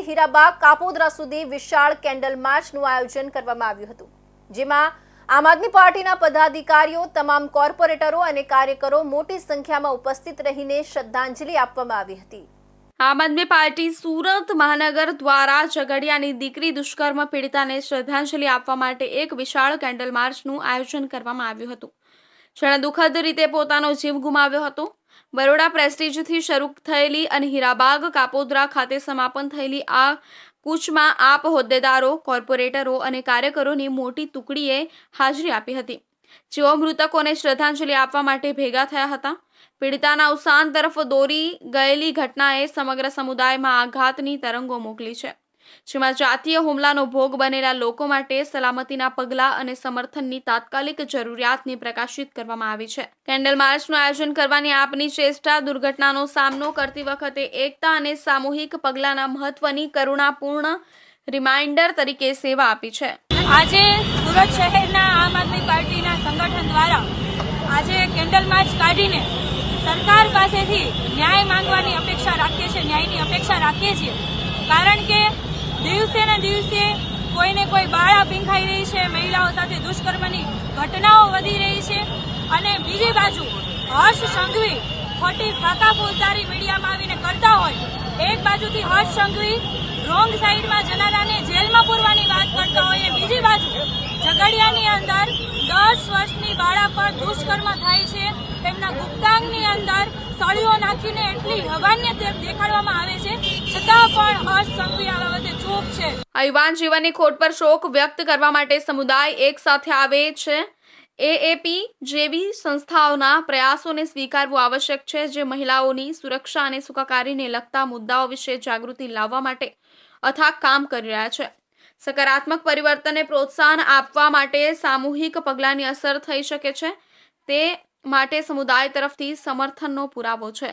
હીરાબાગ કાપોદ્રા સુધી વિશાળ કેન્ડલ માર્ચનું આયોજન કરવામાં આવ્યું હતું, જેમાં આમ આદમી પાર્ટીના પદાધિકારીઓ, તમામ કોર્પોરેટરો અને કાર્યકરો મોટી સંખ્યામાં ઉપસ્થિત રહીને શ્રદ્ધાંજલિ આપવામાં આવી હતી। આમ આદમી પાર્ટી સુરત મહાનગર દ્વારા ઝઘડિયાની દીકરી દુષ્કર્મ પીડિતાને શ્રદ્ધાંજલિ આપવા માટે એક વિશાળ કેન્ડલ માર્ચનું આયોજન કરવામાં આવ્યું હતું, જેણે દુઃખદ રીતે પોતાનો જીવ ગુમાવ્યો હતો। બરોડા પ્રેસ્ટીજથી શરૂ થયેલી અને હીરાબાગ કાપોદ્રા ખાતે સમાપન થયેલી આ કૂચમાં આપ હોદ્દેદારો, કોર્પોરેટરો અને કાર્યકરોની મોટી ટુકડીએ હાજરી આપી હતી, જેઓ મૃતકોને શ્રદ્ધાંજલિ આપવા માટે ભેગા થયા હતા। પીડિતાના અવસાન તરફ દોરી ગયેલી ઘટનાએ સમગ્ર સમુદાયમાં આઘાતની તરંગો મોકલી છે, જેમાં જાતીય હુમલાનો ભોગ બનેલા લોકો માટે સલામતીના પગલાં અને સમર્થનની તાત્કાલિક જરૂરિયાતને પ્રકાશિત કરવામાં આવી છે। કેન્ડલ માર્ચનું આયોજન કરવાની આપની ચેષ્ટા દુર્ઘટનાનો સામનો કરતી વખતે એકતા અને સામૂહિક પગલાંના મહત્વની કરુણાપૂર્ણ રિમાઇન્ડર તરીકે સેવા આપી છે। આજે સુરત શહેરના આમ આદમી પાર્ટીના સંગઠન દ્વારા આજે કેન્ડલ માર્ચ કાઢીને સરકાર પાસેથી ન્યાય માંગવાની અપેક્ષા રાખીએ છીએ, ન્યાયની અપેક્ષા રાખીએ છીએ, કારણ કે દિવસે ને દિવસે કોઈને કોઈ બાળા પીંખાઈ રહી છે, મહિલાઓ સાથે દુષ્કર્મની ઘટનાઓ વધી રહી છે અને બીજી બાજુ હર્ષ સંઘવી ખોટી ફાકા ફોજદારી મીડિયામાં આવીને કરતા હોય, એક બાજુથી હર્ષ સંઘવી રોંગ સાઈડમાં જનારાને જેલમાં પૂરવાની વાત કરતા હોય, બીજી બાજુ ઝઘડિયાની અંદર 10 વર્ષની બાળા પર દુષ્કર્મ થાય છે, તેમના ગુપ્તાંગની અંદર સળીઓ નાખીને એટલી હવાન્ય દેખાડવામાં આવે છે, છતાં પણ હર્ષ સંઘવી આ બાબતે ચૂપ છે। યુવાન જીવનની ખોટ પર શોક વ્યક્ત કરવા માટે સમુદાય એક સાથે આવે છે। એએપી જેવી સંસ્થાઓના પ્રયાસોને સ્વીકારવું આવશ્યક છે, જે મહિલાઓની સુરક્ષા અને સુખાકારીને લગતા મુદ્દાઓ વિશે જાગૃતિ લાવવા માટે અથાગ કામ કરી રહ્યા છે। સકારાત્મક પરિવર્તનને પ્રોત્સાહન આપવા માટે સામૂહિક પગલાંની અસર થઈ શકે છે, તે માટે સમુદાય તરફથી સમર્થનનો પુરાવો છે।